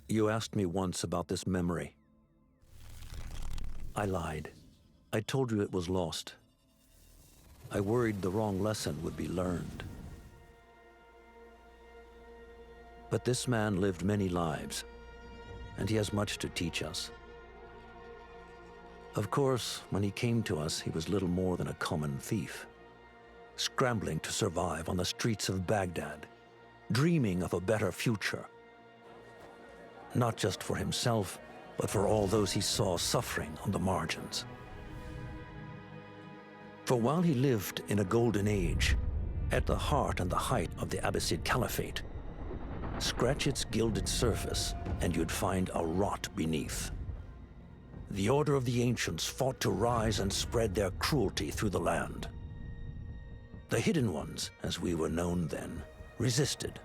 You asked me once about this memory. I lied. I told you it was lost. I worried the wrong lesson would be learned. But this man lived many lives, and he has much to teach us. Of course, when he came to us, he was little more than a common thief, scrambling to survive on the streets of Baghdad, dreaming of a better future. Not just for himself, but for all those he saw suffering on the margins. For while he lived in a golden age, at the heart and the height of the Abbasid Caliphate, scratch its gilded surface and you'd find a rot beneath. The Order of the Ancients fought to rise and spread their cruelty through the land. The Hidden Ones, as we were known then, resisted,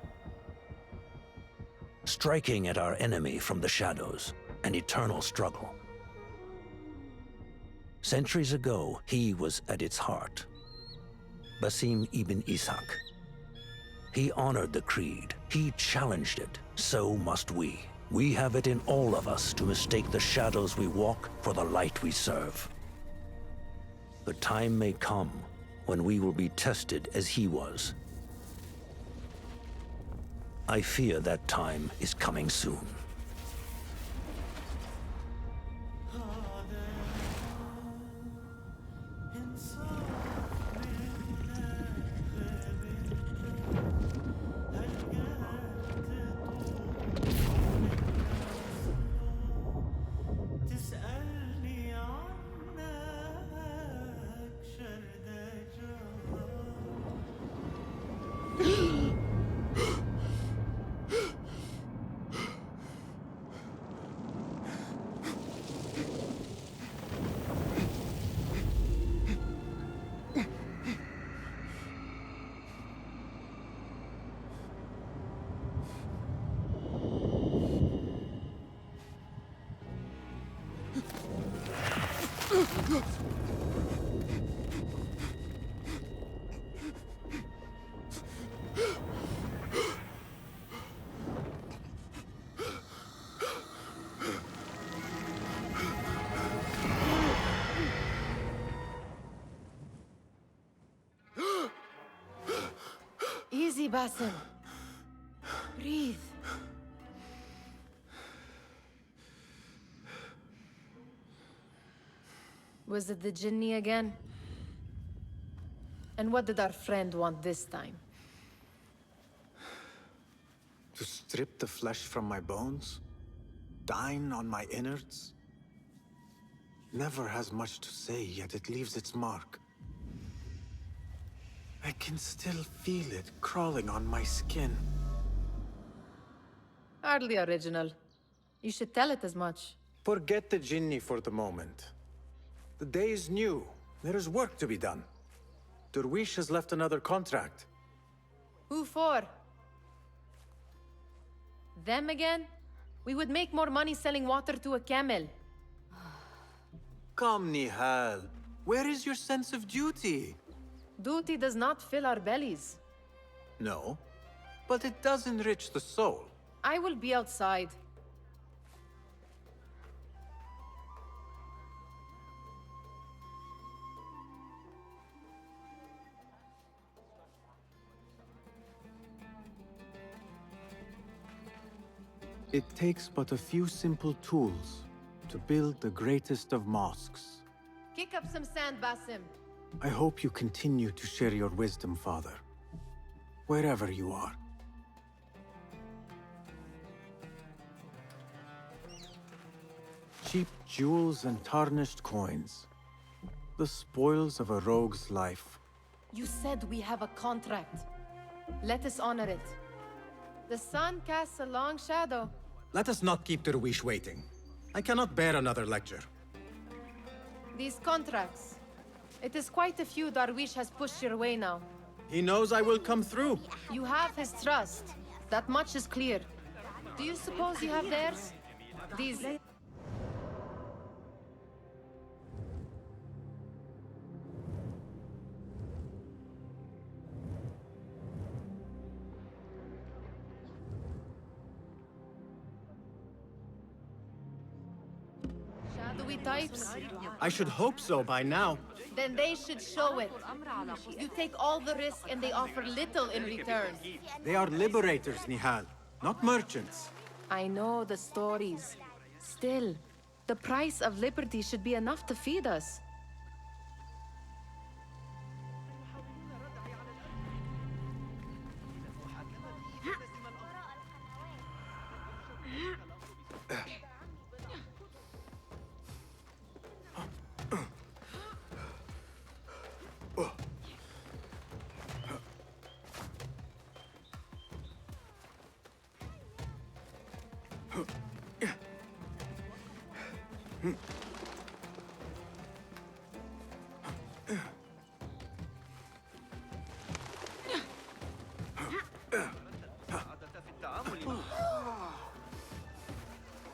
striking at our enemy from the shadows, an eternal struggle. Centuries ago, he was at its heart, Basim ibn Ishaq. He honored the creed, he challenged it, so must we. We have it in all of us to mistake the shadows we walk for the light we serve. The time may come when we will be tested as he was. I fear that time is coming soon. Easy, Basim. Breathe. Was it the Jinni again? And what did our friend want this time? To strip the flesh from my bones? Dine on my innards? Never has much to say, yet it leaves its mark. I can still feel it crawling on my skin. Hardly original. You should tell it as much. Forget the Jinni for the moment. The day is new. There is work to be done. Derwish has left another contract. Who for? Them again? We would make more money selling water to a camel. Come, Nihal. Where is your sense of duty? Duty does not fill our bellies. No, but it does enrich the soul. I will be outside. It takes but a few simple tools to build the greatest of mosques. Kick up some sand, Basim. I hope you continue to share your wisdom, Father, wherever you are. Cheap jewels and tarnished coins. The spoils of a rogue's life. You said we have a contract. Let us honor it. The sun casts a long shadow. Let us not keep Derwish waiting. I cannot bear another lecture. These contracts. It is quite a few Darwish has pushed your way now. He knows I will come through. You have his trust. That much is clear. Do you suppose you have theirs? These... Do we types? I should hope so by now. Then they should show it. You take all the risk and they offer little in return. They are liberators, Nihal, not merchants. I know the stories. Still, the price of liberty should be enough to feed us.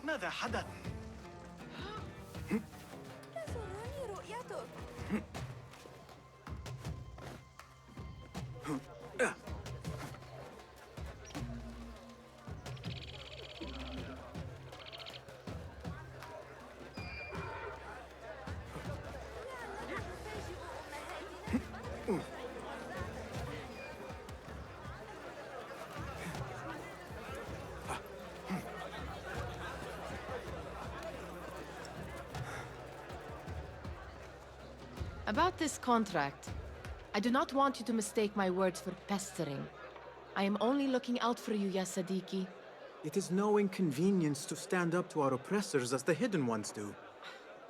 ماذا حدث؟ تسرني رؤيتك. About this contract, I do not want you to mistake my words for pestering. I am only looking out for you, ya Sadiki. It is no inconvenience to stand up to our oppressors as the hidden ones do.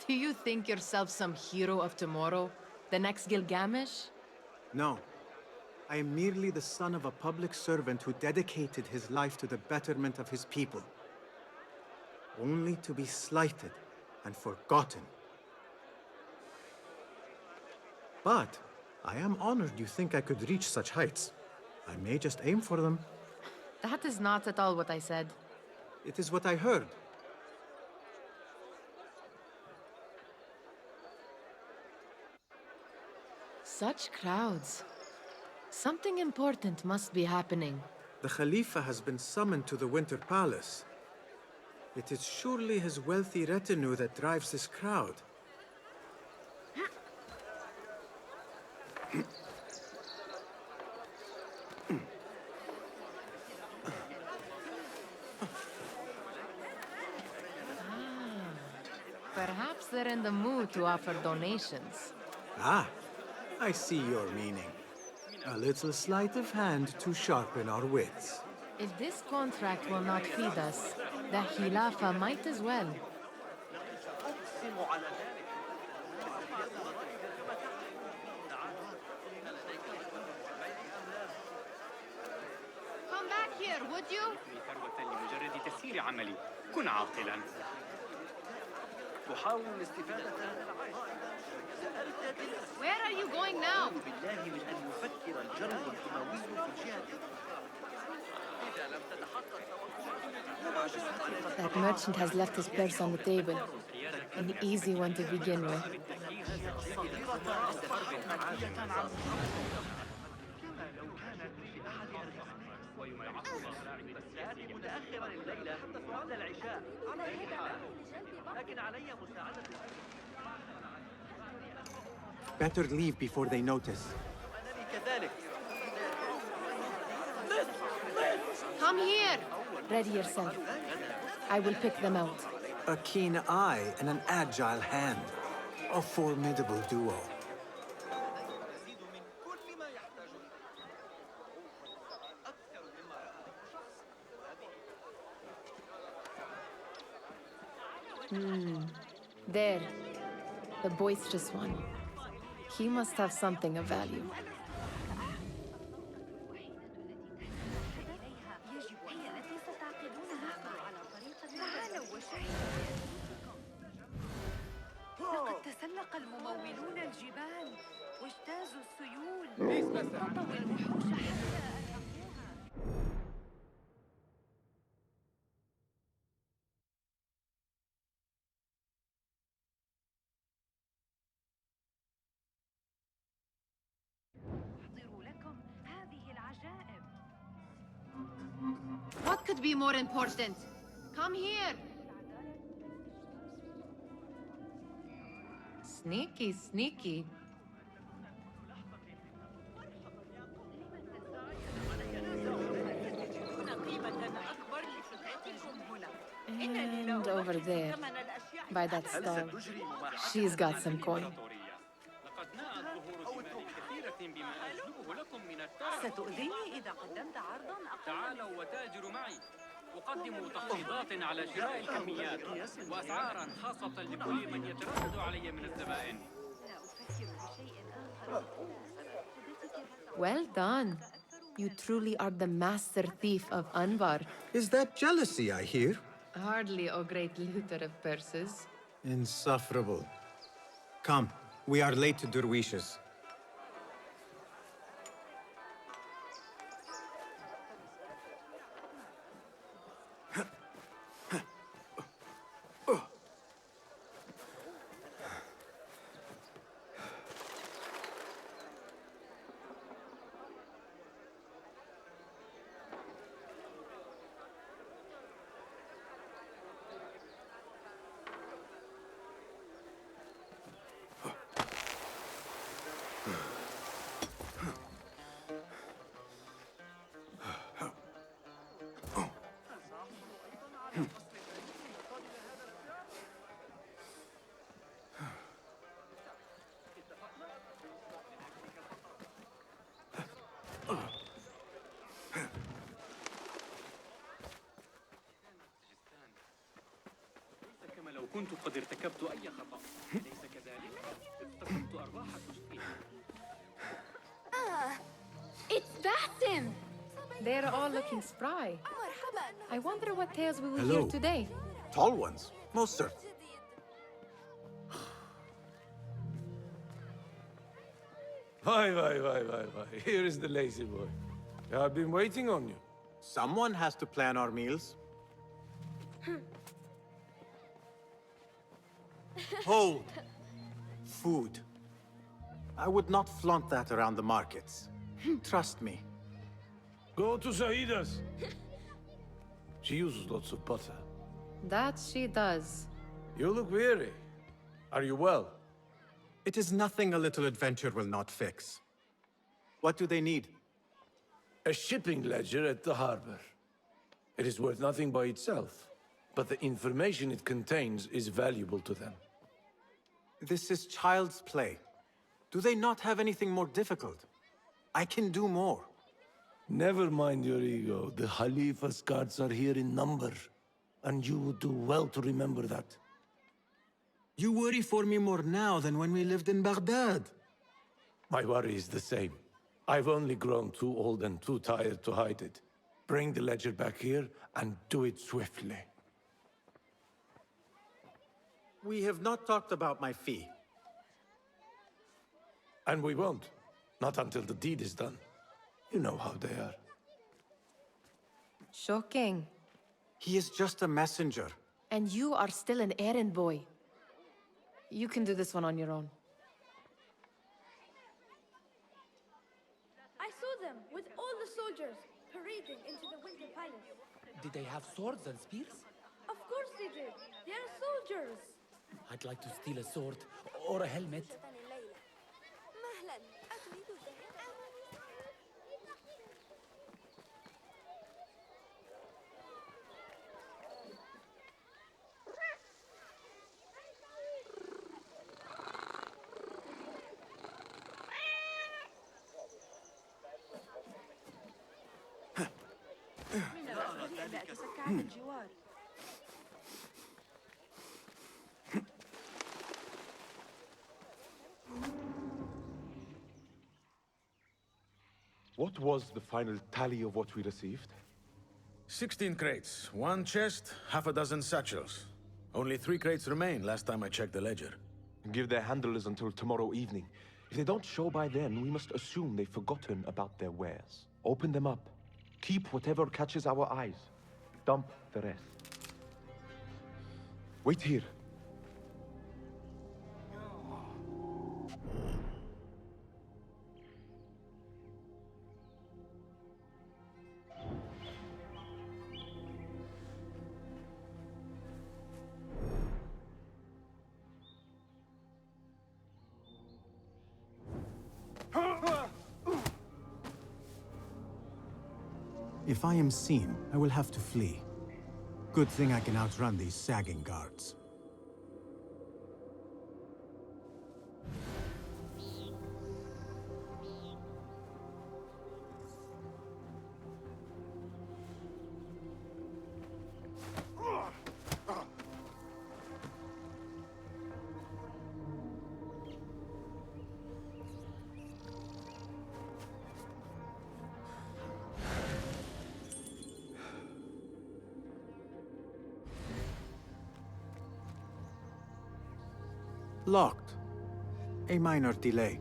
Do you think yourself some hero of tomorrow? The next Gilgamesh? No. I am merely the son of a public servant who dedicated his life to the betterment of his people. Only to be slighted and forgotten. But I am honored you think I could reach such heights. I may just aim for them. That is not at all what I said. It is what I heard. Such crowds. Something important must be happening. The Khalifa has been summoned to the Winter Palace. It is surely his wealthy retinue that drives this crowd. Perhaps they're in the mood to offer donations. Ah, I see your meaning. A little sleight of hand to sharpen our wits. If this contract will not feed us, the Khilafah might as well. Come back here, would you? لمجرد تسيير عملي، كن عاقلا. تحاول الاستفادة من العيش. Where are you going now? بالله من أن يفكر الجرم الحموي في الجهة. إذا لم تتحقق That merchant has left his purse on the table. An easy one to begin with. متأخرا الليلة قبل العشاء. لكن علي مساعدة. Better leave before they notice. كذلك. Come here! Ready yourself. I will pick them out. A keen eye and an agile hand. A formidable duo. There. The boisterous one. He must have something of value. لقد تسلق الممولون الجبال واجتازوا السيول وخطوا الوحوش حتى أرهقوها. أحضر لكم هذه العجائب. What could be more important? Come here! Sneaky, sneaky. And over there, by that stall, she's got some coin. ستؤذيني إذا قدمت عرضاً أقل. تعالوا وتاجروا معي. أقدم تخفيضات على شراء الكميات وأسعاراً خاصة لكل من يتردد علي من الزبائن. لا أفكر بشيء آخر. Well done. You truly are the master thief of Anbar. Is that jealousy I hear? Hardly a great looter of purses. Insufferable. Come, we are late to Derwishes. كما لو كنت قد ارتكبت أي خطأ. أليس كذلك؟ افتقدت أرواح تشقي. It's Basim! They're all looking spry. I wonder what tales we will Hello. hear today. Tall ones, most certain. Why. Here is the lazy boy. I've been waiting on you. Someone has to plan our meals. Hold. Food. I would not flaunt that around the markets. Trust me. Go to Saida's. She uses lots of butter. That she does. You look weary. Are you well? It is nothing a little adventure will not fix. What do they need? A shipping ledger at the harbor. It is worth nothing by itself, but the information it contains is valuable to them. This is child's play. Do they not have anything more difficult? I can do more. Never mind your ego. The Khalifa's guards are here in number, and you would do well to remember that. You worry for me more now than when we lived in Baghdad. My worry is the same. I've only grown too old and too tired to hide it. Bring the ledger back here and do it swiftly. We have not talked about my fee. And we won't. Not until the deed is done. You know how they are. Shocking. He is just a messenger. And you are still an errand boy. You can do this one on your own. I saw them with all the soldiers parading into the Winter Palace. Did they have swords and spears? Of course they did. They are soldiers. I'd like to steal a sword or a helmet. لا أتسكع عن الجوار. What was the final tally of what we received? 16 crates, 1 chest, half a dozen satchels. Only 3 crates remain last time I checked the ledger. Give their handlers until tomorrow evening. If they don't show by then, we must assume they've forgotten about their wares. Open them up. Keep whatever catches our eyes. Dump the rest. Wait here. If I am seen, I will have to flee. Good thing I can outrun these sagging guards. Locked. A minor delay.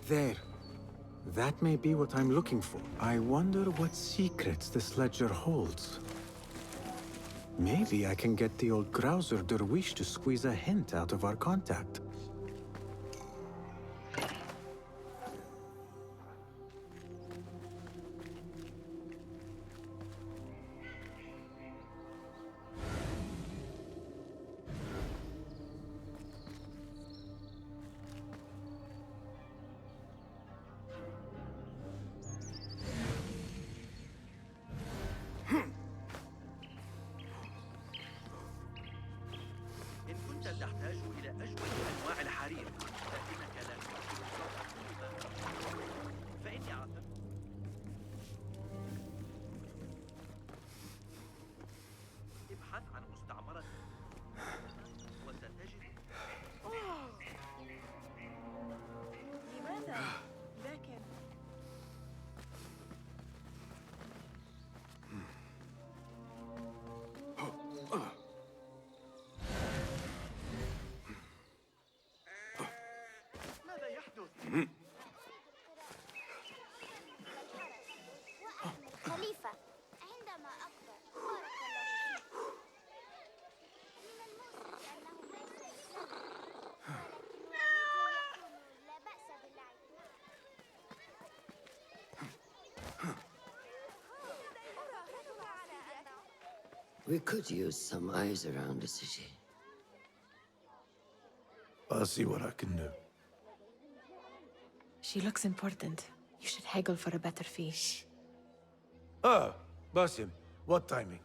There. That may be what I'm looking for. I wonder what secrets this ledger holds. Maybe I can get the old grouser dervish to squeeze a hint out of our contact. إن كنت تحتاج إلى أجود أنواع الحرير لكنك لا تمكن فإني أعتقد ابحث عن مستعمرة وستجد لماذا؟ لكن ماذا يحدث؟ خليفة عندما أكبر بارك الله فيك. We could use some eyes around the city. I'll see what I can do. She looks important. You should haggle for a better fee. Ah, Basim, what timing?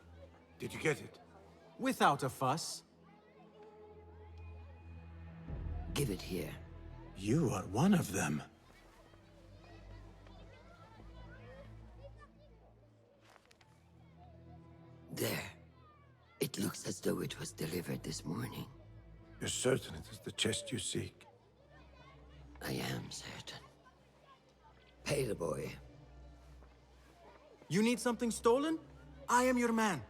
Did you get it? Without a fuss. Give it here. You are one of them. There. It looks as though it was delivered this morning. You're certain it is the chest you seek? I am certain. Pay the boy. You need something stolen? I am your man.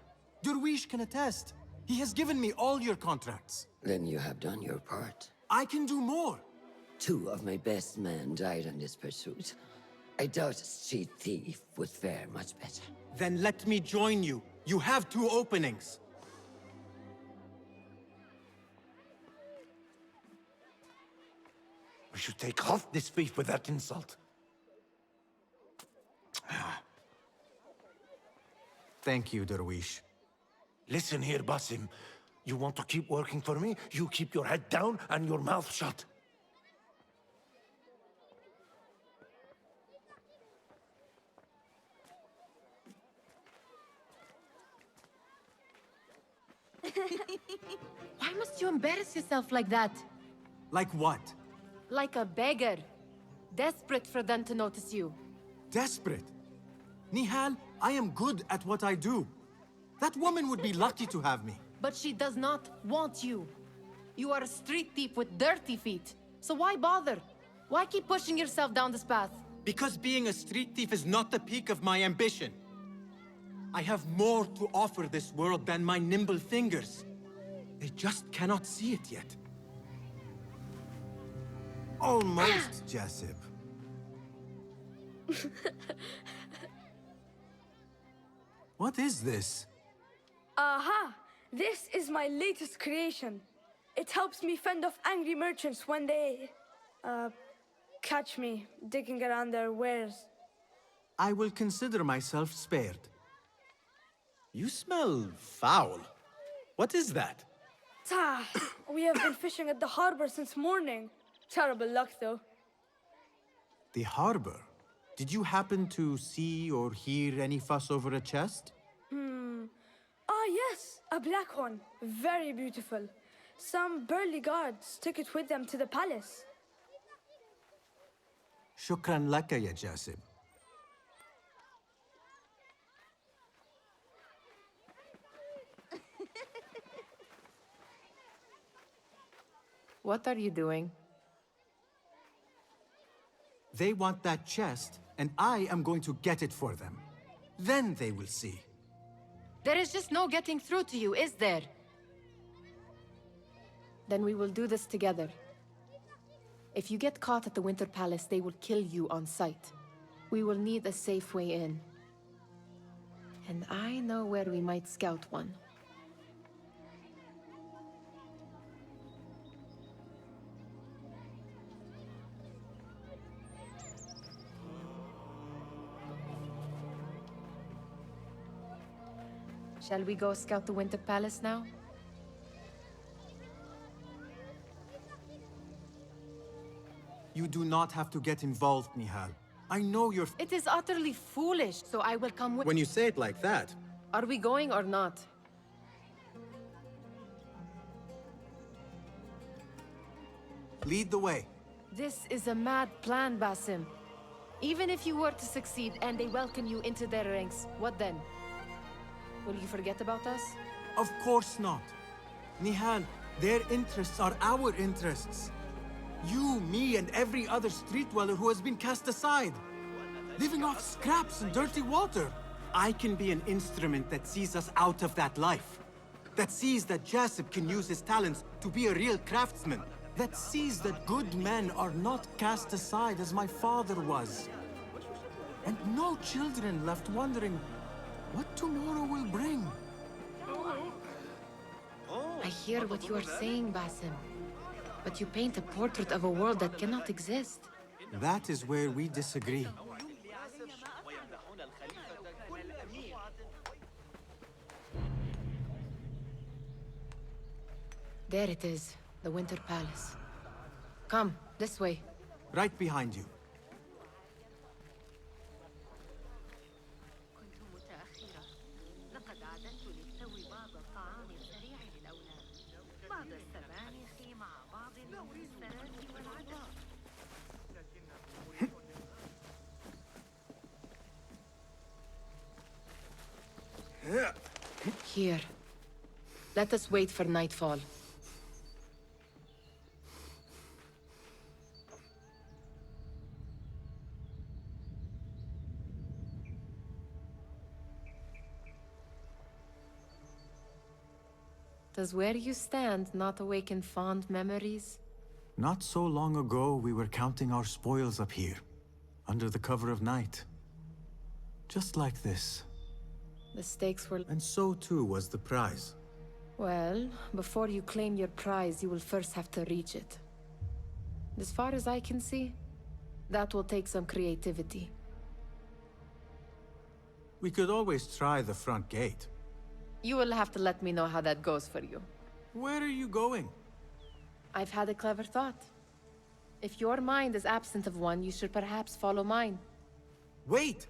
Derwish can attest. He has given me all your contracts. Then you have done your part. I can do more. 2 of my best men died in this pursuit. I doubt a street thief would fare much better. Then let me join you. You have 2 openings. We should take half this thief with that insult. Thank you, Derwish. Listen here, Basim. You want to keep working for me? You keep your head down and your mouth shut. Why must you embarrass yourself like that? Like what? Like a beggar. Desperate for them to notice you. Desperate? Nihal, I am good at what I do. That woman would be lucky to have me. But she does not want you. You are a street thief with dirty feet. So why bother? Why keep pushing yourself down this path? Because being a street thief is not the peak of my ambition. I have more to offer this world than my nimble fingers. They just cannot see it yet. Almost, Jasib. What is this? Aha! This is my latest creation. It helps me fend off angry merchants when they, catch me digging around their wares. I will consider myself spared. You smell foul. What is that? We have been fishing at the harbor since morning. Terrible luck, though. The harbor? Did you happen to see or hear any fuss over a chest? Ah, yes, a black one. Very beautiful. Some burly guards took it with them to the palace. Shukran laka, ya Jasib. What are you doing? They want that chest, and I am going to get it for them. Then they will see. There is just no getting through to you, is there? Then we will do this together. If you get caught at the Winter Palace, they will kill you on sight. We will need a safe way in. And I know where we might scout one. Shall we go scout the Winter Palace now? You do not have to get involved, Nihal. I know you're... It is utterly foolish, so I will come with... When you say it like that... Are we going or not? Lead the way. This is a mad plan, Basim. Even if you were to succeed and they welcome you into their ranks, what then? Will you forget about us? Of course not. Nihal, their interests are our interests. You, me, and every other street dweller who has been cast aside. Living off scraps and dirty water. I can be an instrument that sees us out of that life. That sees that Jasib can use his talents to be a real craftsman. That sees that good men are not cast aside as my father was. And no children left wondering what tomorrow will bring. I hear what you are saying, Basim. But you paint a portrait of a world that cannot exist. That is where we disagree. There it is, the Winter Palace. Come, this way. Right behind you. كنت متأخرة. لقد أعددت للتو بعض الطعام السريع للأولاد. بعض السبانخ مع بعض المكسرات والعدس. Here. Let us wait for nightfall. Does where you stand not awaken fond memories? Not so long ago, we were counting our spoils up here, under the cover of night. Just like this. The stakes were... And so too was the prize. Well, before you claim your prize, you will first have to reach it. As far as I can see, that will take some creativity. We could always try the front gate. You will have to let me know how that goes for you. Where are you going? I've had a clever thought. If your mind is absent of one, you should perhaps follow mine. Wait!